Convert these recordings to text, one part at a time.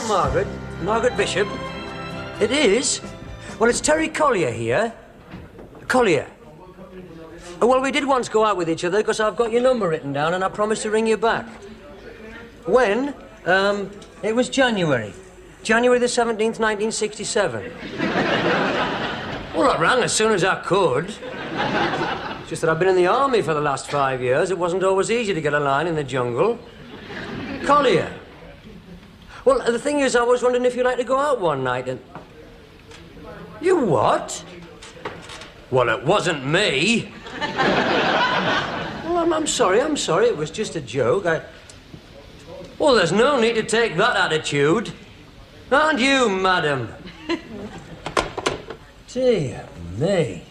Margaret? Margaret Bishop? It is? Well, it's Terry Collier here. Collier. Well, we did once go out with each other because I've got your number written down and I promised to ring you back. When? It was January. January the 17th, 1967. Well, I rang as soon as I could. It's just that I've been in the army for the last 5 years. It wasn't always easy to get a line in the jungle. Collier. Well, the thing is, I was wondering if you'd like to go out one night and... You what? Well, it wasn't me. Well, I'm sorry. It was just a joke. Well, there's no need to take that attitude. Aren't you, madam? Dear me.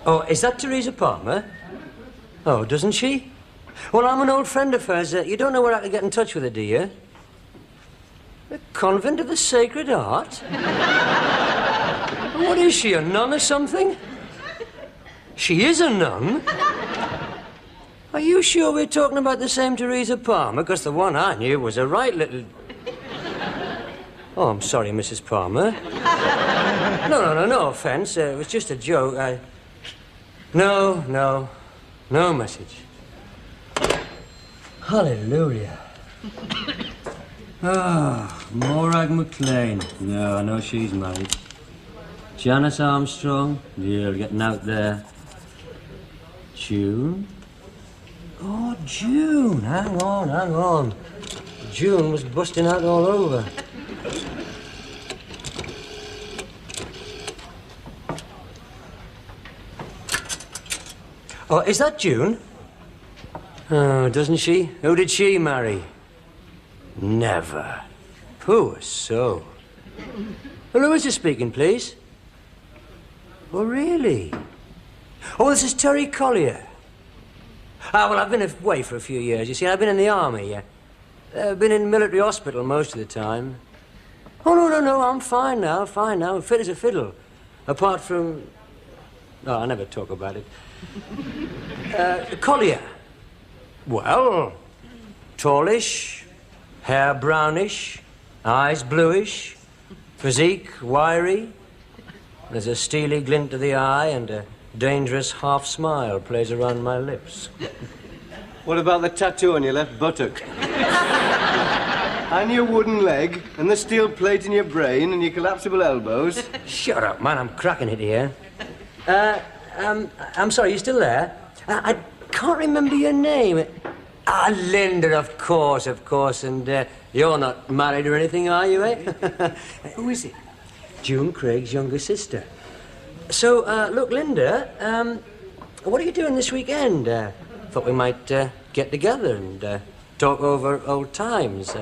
Oh, is that Teresa Palmer? Oh, doesn't she? Well, I'm an old friend of hers. You don't know where I can get in touch with her, do you? The Convent of the Sacred Heart? What is she, a nun or something? She is a nun? Are you sure we're talking about the same Teresa Palmer? Because the one I knew was a right little... Oh, I'm sorry, Mrs. Palmer. No offence. It was just a joke. No message. Hallelujah. Morag McLean. No, I know she's married. Janice Armstrong. Yeah, getting out there. June. Oh, June. Hang on. June was busting out all over. Oh, is that June? Oh, doesn't she? Who did she marry? Never. Poor soul. Well, who is this speaking, please? Oh, really? Oh, this is Terry Collier. Well, I've been away for a few years. You see, I've been in the army. I've been in military hospital most of the time. Oh, no, I'm fine now. Fit as a fiddle. Apart from... Oh, I never talk about it. Collier. Well, tallish, hair brownish, eyes bluish, physique wiry. There's a steely glint to the eye and a dangerous half smile plays around my lips. What about the tattoo on your left buttock? And your wooden leg, and the steel plate in your brain, and your collapsible elbows? Shut up, man, I'm cracking it here. I'm sorry, you still there? I can't remember your name. Linda, of course, and you're not married or anything, are you, eh? Who is it? June Craig's younger sister. So, look, Linda, what are you doing this weekend? Thought we might get together and talk over old times.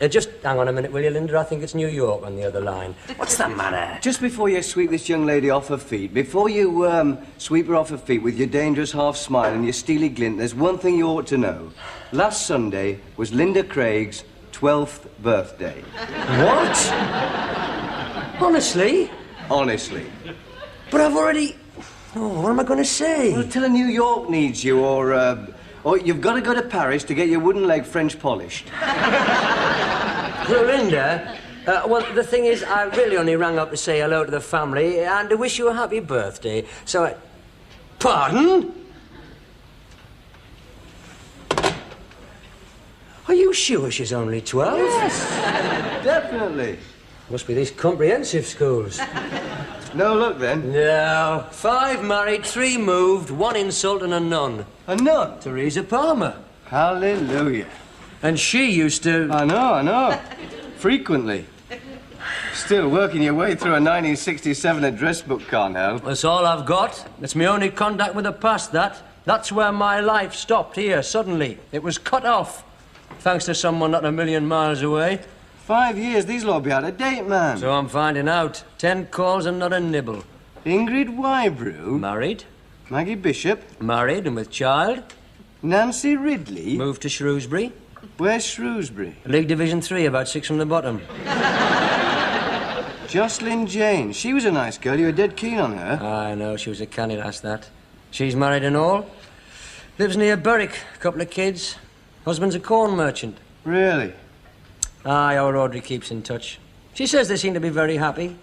Just hang on a minute, will you, Linda? I think it's New York on the other line. What's the matter? Just before you sweep this young lady off her feet, before you sweep her off her feet with your dangerous half smile and your steely glint, there's one thing you ought to know. Last Sunday was Linda Craig's 12th birthday. What? Honestly? Honestly. But I've already... Oh, what am I going to say? Well, tell her New York needs you, or you've got to go to Paris to get your wooden leg French polished. Well, Linda, well, the thing is, I really only rang up to say hello to the family and to wish you a happy birthday. So I... Pardon? Are you sure she's only 12? Yes, definitely. Must be these comprehensive schools. No luck, then? No. 5 married, 3 moved, 1 insult and a nun. A nun? Teresa Palmer. Hallelujah. And she used to... I know. Frequently. Still, working your way through a 1967 address book can't help. That's all I've got. It's my only contact with the past, that. That's where my life stopped here, suddenly. It was cut off. Thanks to someone not a million miles away. 5 years, these will all be out of date, man. So I'm finding out. 10 calls and not a nibble. Ingrid Wybrew? Married. Maggie Bishop? Married and with child. Nancy Ridley? Moved to Shrewsbury. Where's Shrewsbury? League Division 3, about 6 from the bottom. Jocelyn Jane. She was a nice girl. You were dead keen on her. I know, she was a canny lass, that. She's married and all. Lives near Berwick, a couple of kids. Husband's a corn merchant. Really? Aye, our Audrey keeps in touch. She says they seem to be very happy.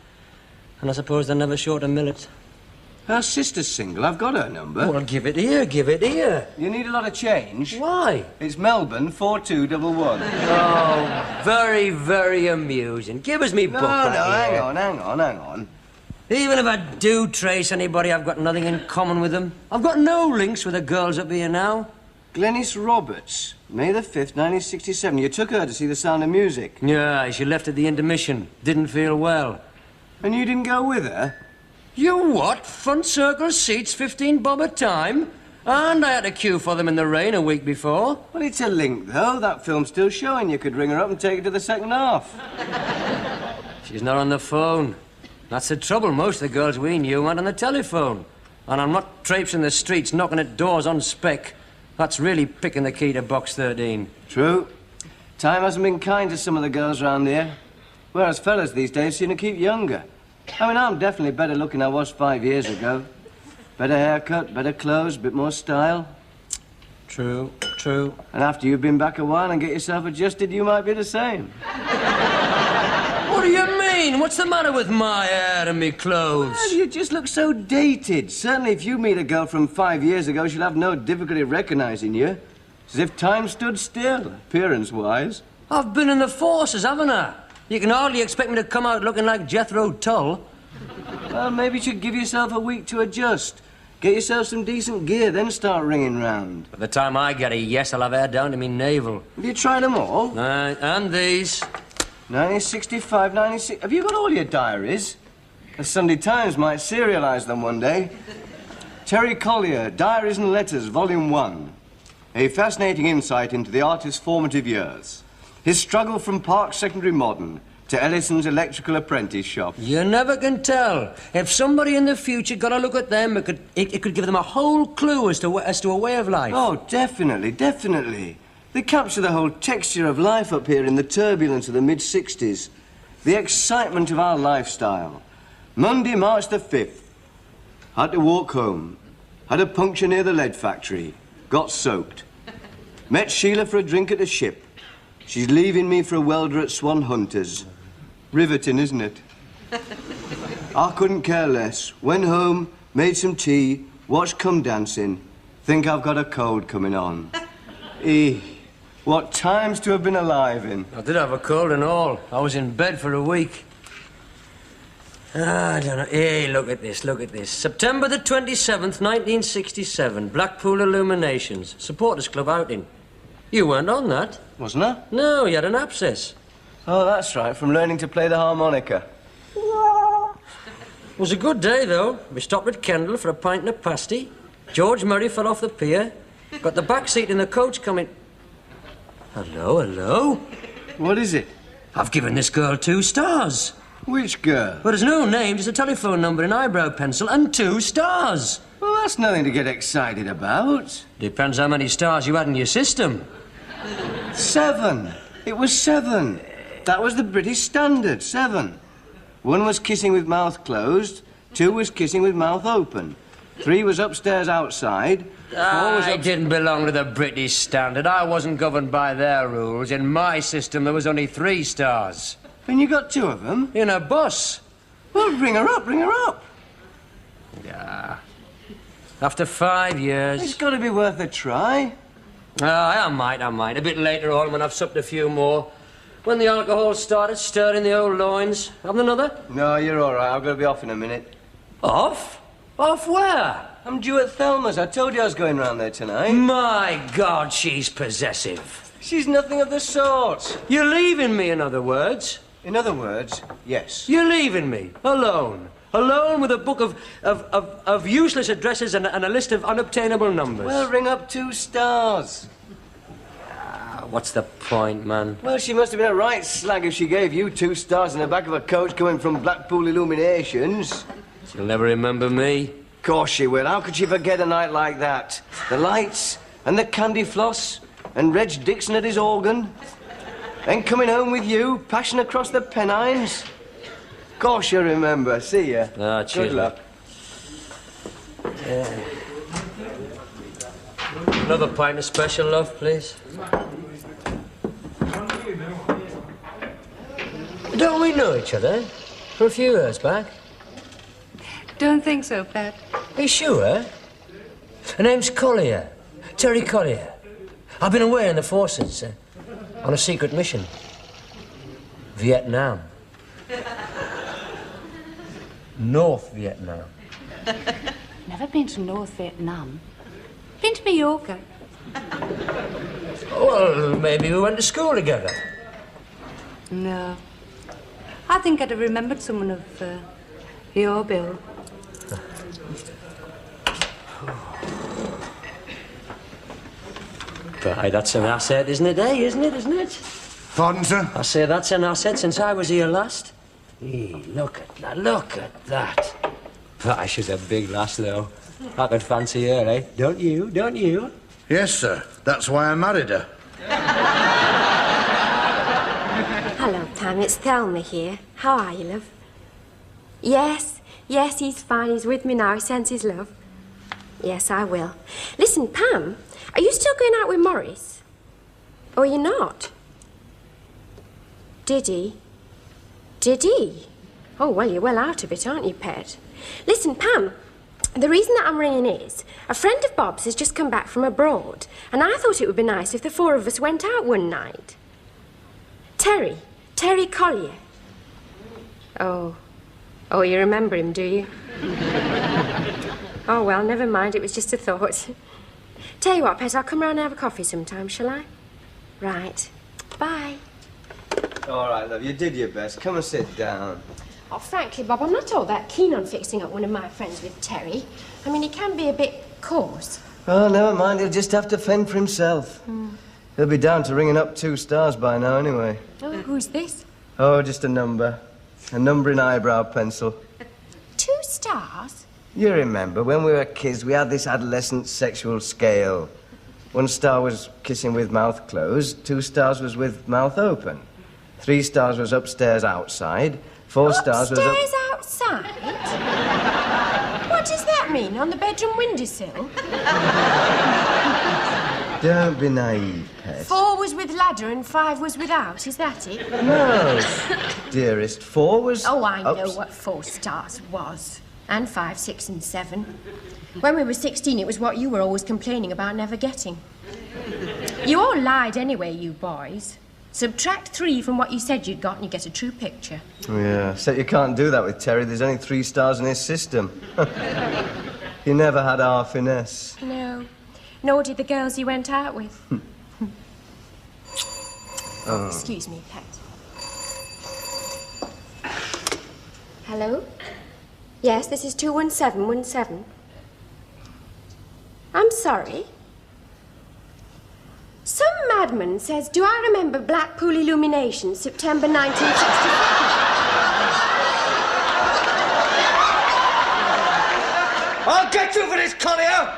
And I suppose they're never short of millet. Her sister's single. I've got her number. Well, give it here, give it here. You need a lot of change? Why? It's Melbourne 4211. Oh, very, very amusing. Give us me book back here. hang on. Even if I do trace anybody, I've got nothing in common with them. I've got no links with the girls up here now. Glenys Roberts, May the 5th, 1967. You took her to see The Sound of Music. Yeah, she left at the intermission. Didn't feel well. And you didn't go with her? You what? Front circle seats, 15 bob a time? And I had to queue for them in the rain a week before. Well, it's a link, though. That film's still showing. You could ring her up and take her to the second half. She's not on the phone. That's the trouble. Most of the girls we knew weren't on the telephone. And I'm not traipsing the streets, knocking at doors on spec. That's really picking the key to box 13. True. Time hasn't been kind to some of the girls round here. Whereas fellas these days seem to keep younger. I mean, I'm definitely better looking than I was 5 years ago. Better haircut, better clothes, a bit more style. True. And after you've been back a while and get yourself adjusted, you might be the same. What do you mean? What's the matter with my hair and me clothes? Well, you just look so dated. Certainly if you meet a girl from 5 years ago, she'll have no difficulty recognizing you. It's as if time stood still, appearance-wise. I've been in the forces, haven't I? You can hardly expect me to come out looking like Jethro Tull. Well, maybe you should give yourself a week to adjust. Get yourself some decent gear, then start ringing round. By the time I get a yes, I'll have hair down to me navel. Have you tried them all? And these. 1965, 96... Have you got all your diaries? The Sunday Times might serialise them one day. Terry Collier, Diaries and Letters, Volume 1. A fascinating insight into the artist's formative years. His struggle from Park Secondary Modern to Ellison's electrical apprentice shop. You never can tell. If somebody in the future got a look at them, it could give them a whole clue as to a way of life. Oh, definitely. They capture the whole texture of life up here in the turbulence of the mid-60s. The excitement of our lifestyle. Monday, March the 5th. Had to walk home. Had a puncture near the lead factory. Got soaked. Met Sheila for a drink at the ship. She's leaving me for a welder at Swan Hunters. Riveting, isn't it? I couldn't care less. Went home, made some tea, watched Come Dancing. Think I've got a cold coming on. What times to have been alive in. I did have a cold and all. I was in bed for a week. I don't know. Hey, look at this. September the 27th, 1967. Blackpool Illuminations. Supporters Club outing. You weren't on that. Wasn't I? No, you had an abscess. Oh, that's right, from learning to play the harmonica. It was a good day, though. We stopped at Kendal for a pint and a pasty. George Murray fell off the pier. Got the back seat in the coach coming... Hello? What is it? I've given this girl 2 stars. Which girl? Well, there's no name, just a telephone number in eyebrow pencil and 2 stars. Well, that's nothing to get excited about. Depends how many stars you had in your system. 7. It was 7. That was the British standard, 7. 1 was kissing with mouth closed, 2 was kissing with mouth open, 3 was upstairs outside, 4 was I didn't belong to the British standard. I wasn't governed by their rules. In my system, there was only 3 stars. And you got 2 of them? In a bus. Well, ring her up. Yeah. After 5 years... It's got to be worth a try. I might. A bit later on, when I've supped a few more. When the alcohol started stirring the old loins. Have another? No, you're all right. I've got to be off in a minute. Off? Off where? I'm due at Thelma's. I told you I was going round there tonight. My God, she's possessive. She's nothing of the sort. You're leaving me, in other words. In other words, yes. You're leaving me, alone. Alone with a book of useless addresses and a list of unobtainable numbers. Well, ring up 2 stars. What's the point, man? Well, she must have been a right slag if she gave you 2 stars in the back of a coach coming from Blackpool Illuminations. She'll never remember me. Of course she will. How could she forget a night like that? The lights and the candy floss and Reg Dixon at his organ. Then coming home with you, passion across the Pennines. Gosh, you remember. See ya. Ah, cheers. Good luck. Yeah. Another pint of special love, please. Don't we know each other? For a few years back? Don't think so, Pat. Are you sure? Her name's Collier. Terry Collier. I've been away in the forces, on a secret mission. Vietnam. North Vietnam. Never been to North Vietnam. Been to Mallorca. Well, maybe we went to school together. No. I think I'd have remembered someone of your bill. But that's an asset, isn't it, Isn't it? Pardon, sir? I say that's an asset since I was here last. Hey, look at that. But she's a big lass, though. I could fancy her, eh? Don't you? Yes, sir. That's why I married her. Hello, Pam. It's Thelma here. How are you, love? Yes, he's fine. He's with me now. He sends his love. Yes, I will. Listen, Pam, are you still going out with Morris? Or you're not? Did he? Oh, well, you're well out of it, aren't you, pet? Listen, Pam, the reason that I'm ringing is a friend of Bob's has just come back from abroad, and I thought it would be nice if the four of us went out one night. Terry Collier. Oh, you remember him, do you? Oh, well, never mind. It was just a thought. Tell you what, Pet, I'll come round and have a coffee sometime, shall I? Right. Bye. All right, love, you did your best. Come and sit down. Oh, frankly, Bob, I'm not all that keen on fixing up one of my friends with Terry. I mean, he can be a bit coarse. Oh, never mind. He'll just have to fend for himself. He'll be down to ringing up 2 stars by now, anyway. Oh, who's this? Oh, just a number. A number in eyebrow pencil. 2 stars? You remember, when we were kids, we had this adolescent sexual scale. 1 star was kissing with mouth closed, 2 stars was with mouth open. 3 stars was upstairs outside, 4 stars was Upstairs outside? What does that mean? On the bedroom windowsill? Don't be naive, Pet. 4 was with ladder and 5 was without, is that it? No, dearest. 4 was... Oh, I know what 4 stars was. And 5, 6 and 7. When we were 16, it was what you were always complaining about never getting. You all lied anyway, you boys. Subtract 3 from what you said you'd got and you get a true picture. Yeah, except you can't do that with Terry. There's only 3 stars in his system. He never had our finesse. No, nor did the girls he went out with. Oh. Excuse me, Pet. Hello? Yes, this is 21717. I'm sorry. Some madman says, do I remember Blackpool Illumination, September 1965? I'll get you for this, Collier!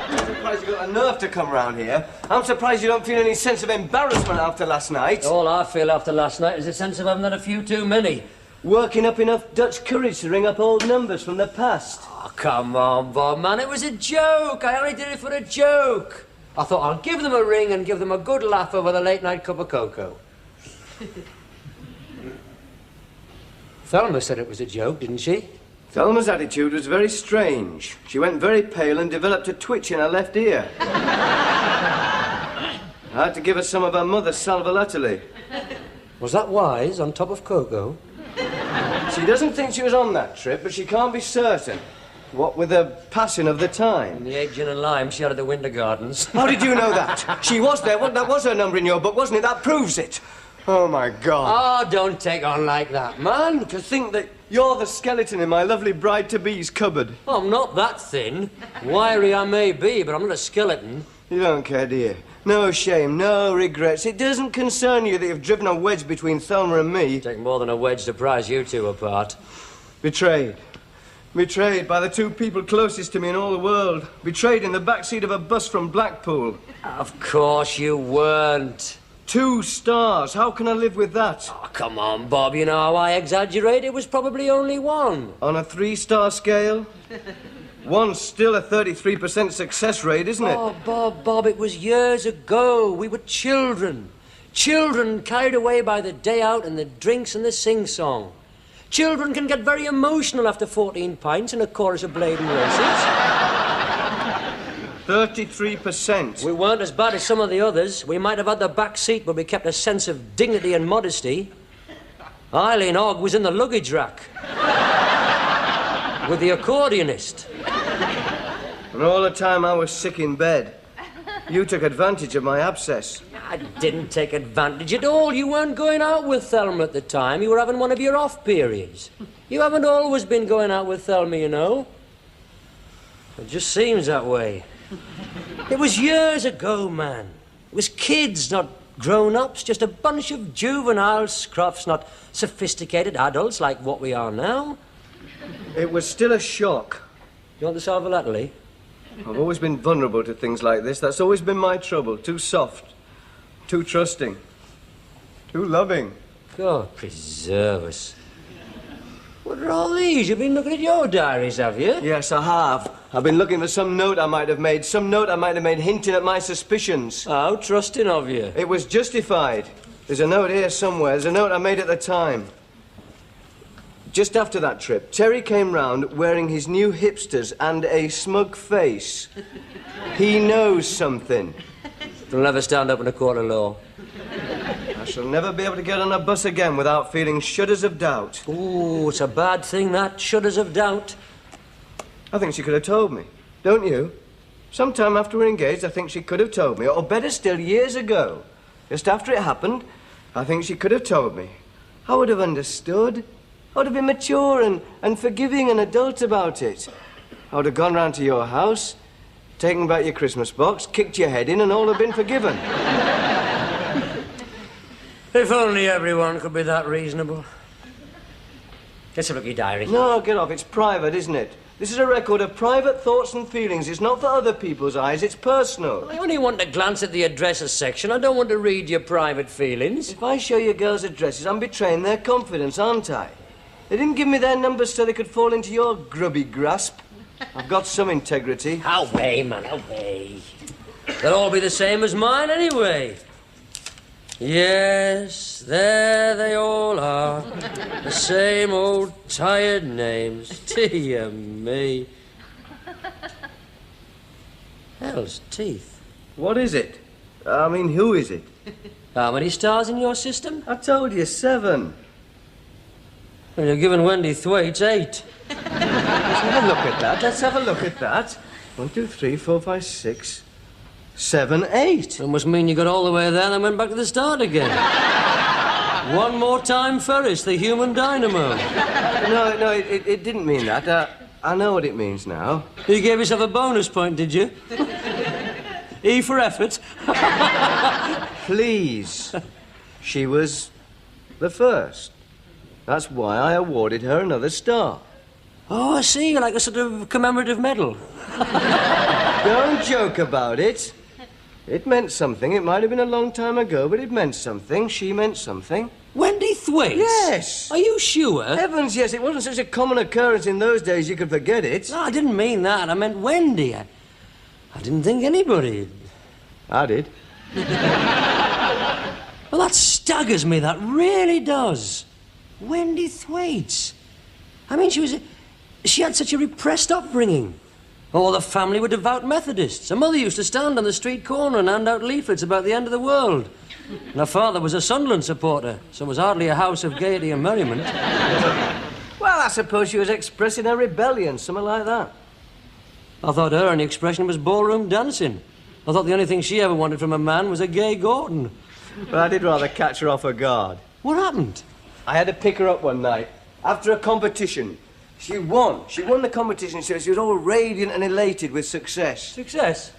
I'm surprised you got the nerve to come round here. I'm surprised you don't feel any sense of embarrassment after last night. All I feel after last night is a sense of having had a few too many. Working up enough Dutch courage to ring up old numbers from the past. Oh, come on, Bob, man. It was a joke. I only did it for a joke. I thought I'll give them a ring and give them a good laugh over the late-night cup of cocoa. Thelma said it was a joke, didn't she? Thelma's attitude was very strange. She went very pale and developed a twitch in her left ear. I had to give her some of her mother's sal volatile. Was that wise, on top of cocoa? She doesn't think she was on that trip, but she can't be certain. What with the passing of the time. And the 8 gin and lime she had at the Winter Gardens. How did you know that? She was there. That was her number in your book, wasn't it? That proves it. Oh, my God. Oh, don't take on like that, man. To think that you're the skeleton in my lovely bride-to-be's cupboard. Oh, I'm not that thin. Wiry I may be, but I'm not a skeleton. You don't care, do you? No shame, no regrets. It doesn't concern you that you've driven a wedge between Thelma and me. Take more than a wedge to prise you two apart. Betrayed. Betrayed by the two people closest to me in all the world. Betrayed in the backseat of a bus from Blackpool. Of course you weren't. 2 stars. How can I live with that? Oh, come on, Bob. You know how I exaggerate. It was probably only 1. On a 3-star scale? 1's still a 33% success rate, isn't it? Oh, Bob, it was years ago. We were children. Children carried away by the day out and the drinks and the sing-song. Children can get very emotional after 14 pints and a chorus of Bladen races. 33%. We weren't as bad as some of the others. We might have had the back seat, but we kept a sense of dignity and modesty. Eileen Ogg was in the luggage rack with the accordionist. And all the time I was sick in bed, you took advantage of my abscess. I didn't take advantage at all. You weren't going out with Thelma at the time. You were having one of your off periods. You haven't always been going out with Thelma, you know. It just seems that way. It was years ago, man. It was kids, not grown-ups, just a bunch of juvenile scruffs, not sophisticated adults like what we are now. It was still a shock. You want the salvolatile? I've always been vulnerable to things like this. That's always been my trouble. Too soft, too trusting, too loving. God preserve us. What are all these? You've been looking at your diaries, have you? Yes, I have. I've been looking for some note I might have made, hinting at my suspicions. How trusting of you. It was justified. There's a note here somewhere. There's a note I made at the time. Just after that trip, Terry came round wearing his new hipsters and a smug face. He knows something. He'll never stand up in a court of law. I shall never be able to get on a bus again without feeling shudders of doubt. Ooh, it's a bad thing, that. Shudders of doubt. I think she could have told me. Don't you? Sometime after we're engaged, I think she could have told me. Or better still, years ago. Just after it happened, I think she could have told me. I would have understood. I would have been mature and forgiving and adult about it. I would have gone round to your house, taken back your Christmas box, kicked your head in, and all have been forgiven. If only everyone could be that reasonable. Let's have a look at your diary. No, get off. It's private, isn't it? This is a record of private thoughts and feelings. It's not for other people's eyes. It's personal. I only want to glance at the addresses section. I don't want to read your private feelings. If I show you girls' addresses, I'm betraying their confidence, aren't I? They didn't give me their numbers so they could fall into your grubby grasp. I've got some integrity. Away, man, away. They'll all be the same as mine anyway. Yes, there they all are. The same old tired names. Dear me. Hell's teeth. What is it? I mean, who is it? How many stars in your system? I told you, 7. Well, you're giving Wendy Thwaites 8. Let's have a look at that. Let's have a look at that. 1, 2, 3, 4, 5, 6, 7, 8. That must mean you got all the way there and then went back to the start again. One more time, Ferris, the human dynamo. No, it didn't mean that. I know what it means now. You gave yourself a bonus point, did you? E for effort. Please. She was the first. That's why I awarded her another star. Oh, I see, like a sort of commemorative medal. Don't joke about it. It meant something. It might have been a long time ago, but it meant something. She meant something. Wendy Thwaites? Yes. Are you sure? Heavens, yes. It wasn't such a common occurrence in those days you could forget it. No, I didn't mean that. I meant Wendy. I didn't think anybody. I did. Well, that staggers me. That really does. Wendy Thwaites. I mean, she had such a repressed upbringing. All the family were devout Methodists. Her mother used to stand on the street corner and hand out leaflets about the end of the world. And her father was a Sunderland supporter, so it was hardly a house of gaiety and merriment. Well, I suppose she was expressing her rebellion, something like that. I thought her only expression was ballroom dancing. I thought the only thing she ever wanted from a man was a gay Gorton. But I did rather catch her off her guard. What happened? I had to pick her up one night after a competition. She won. She won the competition, so she was all radiant and elated with success. Success?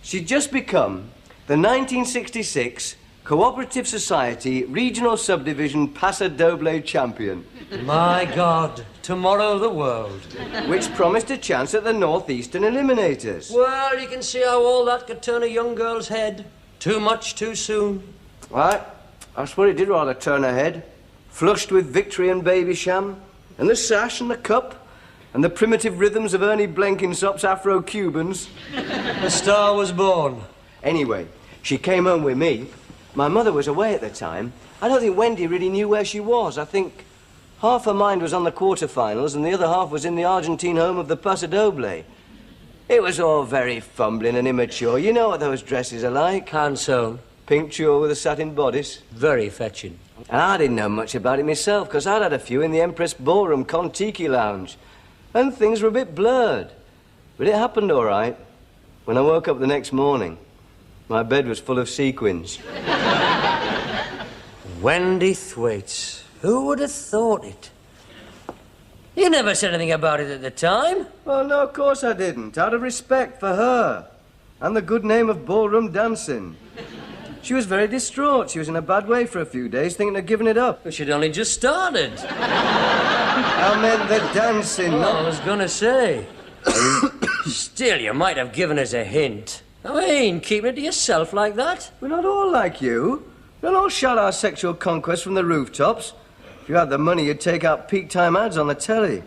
She'd just become the 1966 Cooperative Society Regional Subdivision Paso Doble champion. My God, tomorrow the world. Which promised a chance at the Northeastern Eliminators. Well, you can see how all that could turn a young girl's head. Too much, too soon. Right, that's what it did rather turn her head. Flushed with victory and Babysham, and the sash and the cup, and the primitive rhythms of Ernie Blenkinsop's Afro-Cubans. The star was born. Anyway, she came home with me. My mother was away at the time. I don't think Wendy really knew where she was. I think half her mind was on the quarterfinals and the other half was in the Argentine home of the Paso Doble. It was all very fumbling and immature. You know what those dresses are like. Hand sewn. Pink tulle with a satin bodice. Very fetching. And I didn't know much about it myself, because I'd had a few in the Empress Ballroom Kon-Tiki Lounge. And things were a bit blurred. But it happened all right. When I woke up the next morning, my bed was full of sequins. Wendy Thwaites. Who would have thought it? You never said anything about it at the time. Well, no, of course I didn't. Out of respect for her. And the good name of ballroom dancing. She was very distraught. She was in a bad way for a few days, thinking of giving it up. But she'd only just started. I meant the dancing, Oh, I not... was gonna say. Still, you might have given us a hint. I mean, keeping it to yourself like that. We're not all like you. We don't all shout our sexual conquest from the rooftops. If you had the money, you'd take out peak time ads on the telly.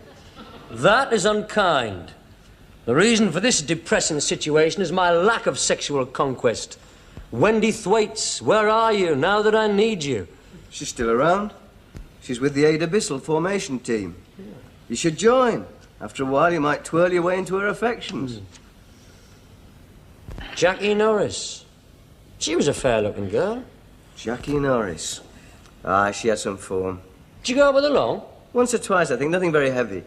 That is unkind. The reason for this depressing situation is my lack of sexual conquest. Wendy Thwaites, where are you now that I need you? She's still around. She's with the Ada Bissell formation team. You should join. After a while, you might twirl your way into her affections. Jackie Norris. She was a fair-looking girl. Jackie Norris. Ah, she had some form. Did you go out with her long? Once or twice, I think. Nothing very heavy.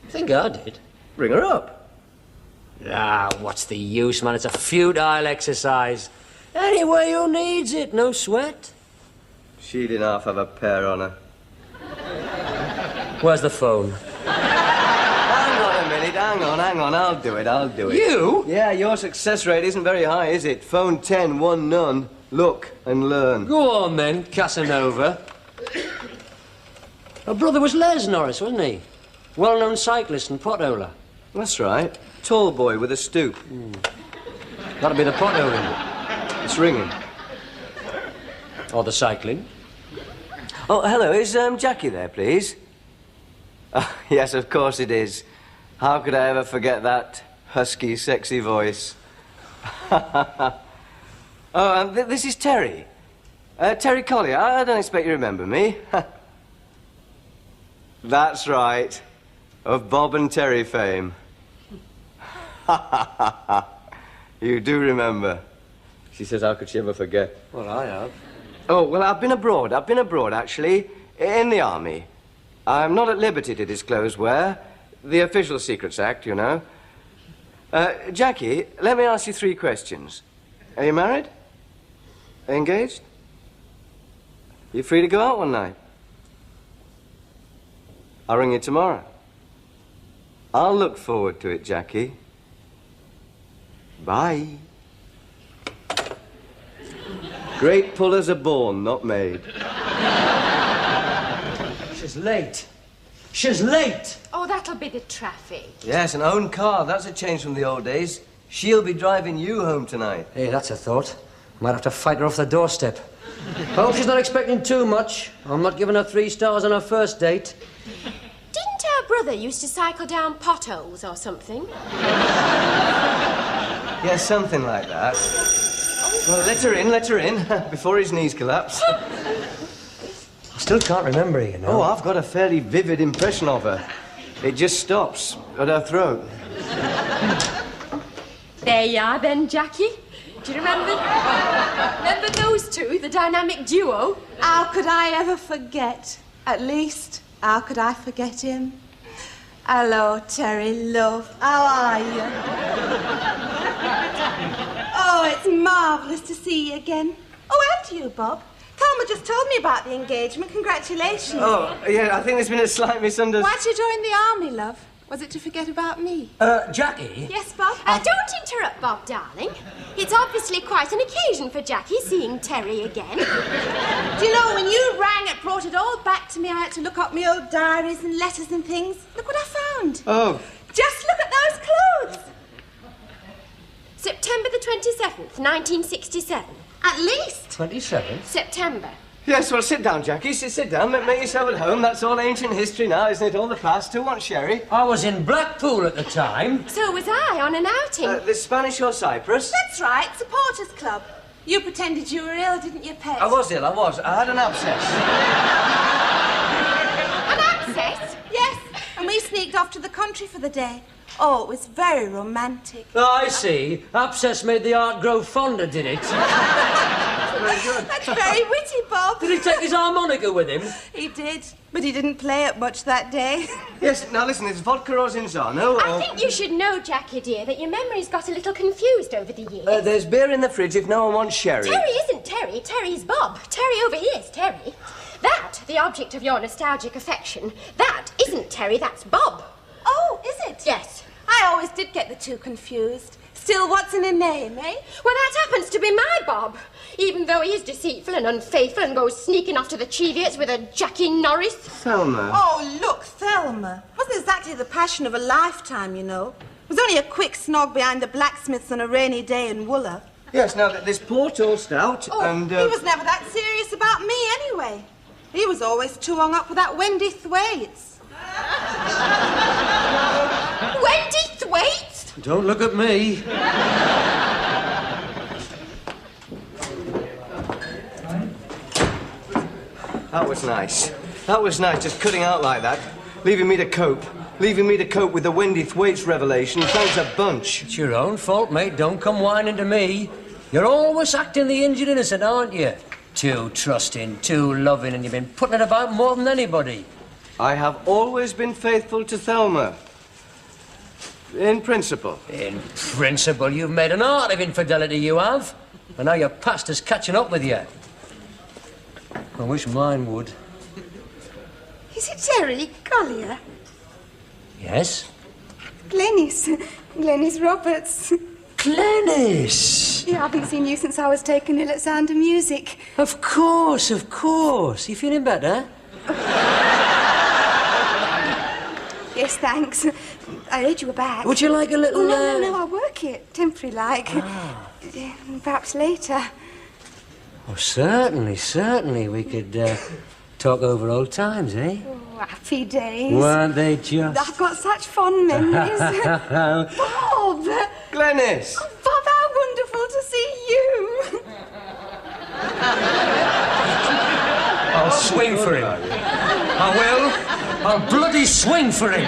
I think I did. Bring her up. Ah, what's the use, man? It's a futile exercise. Anyway, who needs it? No sweat. She didn't half have a pair on her. Where's the phone? Hang on a minute, hang on. I'll do it. You? Yeah, your success rate isn't very high, is it? Phone 10, 1 none. Look and learn. Go on, then, Casanova. Her brother was Les Norris, wasn't he? Well-known cyclist and potholer. That's right. Tall boy with a stoop. That'll be the potholing. It's ringing. Or the cycling. Oh, hello. Is Jackie there, please? Oh, yes, of course it is. How could I ever forget that husky, sexy voice? Oh, this is Terry. Terry Collier. I don't expect you remember me. That's right. Of Bob and Terry fame. You do remember. She says, how could she ever forget? Well, I have. Oh, well, I've been abroad, actually, in the army. I'm not at liberty to disclose where. The Official Secrets Act, you know. Jackie, let me ask you 3 questions. Are you married? Engaged? You free to go out one night? I'll ring you tomorrow. I'll look forward to it, Jackie. Bye. Great pullers are born, not made. She's late. She's late! Oh, that'll be the traffic. Yes, an own car. That's a change from the old days. She'll be driving you home tonight. Hey, that's a thought. Might have to fight her off the doorstep. Hope she's not expecting too much. I'm not giving her 3 stars on her first date. Didn't her brother used to cycle down potholes or something? Yeah, something like that. Well, let her in, before his knees collapse. I still can't remember her, you know. Oh, I've got a fairly vivid impression of her. It just stops at her throat. There you are then, Jackie. Do you remember? Remember those two, the dynamic duo? How could I ever forget? At least, how could I forget him? Hello, Terry, love. How are you? Oh, it's marvellous to see you again. Oh, and you, Bob. Thelma just told me about the engagement. Congratulations. Oh, yeah, I think there's been a slight misunderstanding. Why'd you join the army, love? Was it to forget about me? Jackie? Yes, Bob? Don't interrupt, Bob, darling. It's obviously quite an occasion for Jackie seeing Terry again. Do you know, when you rang, it brought it all back to me. I had to look up my old diaries and letters and things. Look what I found. Oh. Just look at those clothes. September the 27th, 1967. At least. 27th? September. Yes, well, sit down, Jackie. Sit down. Make yourself at home. That's all ancient history now, isn't it? All the past. Who wants sherry? I was in Blackpool at the time. So was I, on an outing. The Spanish or Cyprus? That's right, supporters club. You pretended you were ill, didn't you, Pet? I was ill, I was. I had an abscess. An abscess? Yes, and we sneaked off to the country for the day. Oh, it was very romantic. Oh, I see. Abscess made the art grow fonder, did it? Very good. That's very witty, Bob. Did he take his harmonica with him? He did, but he didn't play it much that day. Yes, now listen, it's vodka or Zinzano. I think you should know, Jackie, dear, that your memory's got a little confused over the years. There's beer in the fridge if no one wants sherry. Terry isn't Terry. Terry's Bob. Terry over here is Terry. That, the object of your nostalgic affection, that isn't Terry, that's Bob. Oh, is it? Yes. I always did get the two confused. Still, what's in a name, eh? Well, that happens to be my Bob. Even though he is deceitful and unfaithful and goes sneaking off to the Cheviots with a Jackie Norris. Thelma. Oh, look, Thelma. Wasn't exactly the passion of a lifetime, you know. It was only a quick snog behind the blacksmiths on a rainy day in Wooler. Yes, now, there's port or stout, Oh, and... he was never that serious about me, anyway. He was always too hung up with that Wendy Thwaites. Wendy Thwaites? Don't look at me. That was nice. That was nice, just cutting out like that. Leaving me to cope. Leaving me to cope with the Wendy Thwaites revelation. Thanks a bunch. It's your own fault, mate. Don't come whining to me. You're always acting the injured innocent, aren't you? Too trusting, too loving, and you've been putting it about more than anybody. I have always been faithful to Thelma. In principle. In principle, you've made an art of infidelity, you have. And now your past is catching up with you. I wish mine would. Is it Terry Collier? Yes? Glenys Roberts. Glenys! Yeah, I haven't seen you since I was taken ill at Sound of Music. Of course, of course. You feeling better? Yes, thanks. I heard you were back. Would you like a little... Oh, no, I work it. Temporary-like. Perhaps later. Oh, certainly. We could talk over old times, eh? Oh, happy days. Weren't they just? I've got such fond memories. Bob! Glenys! Oh, Bob, how wonderful to see you. I'll swing for him. I will. I'll bloody swing for him.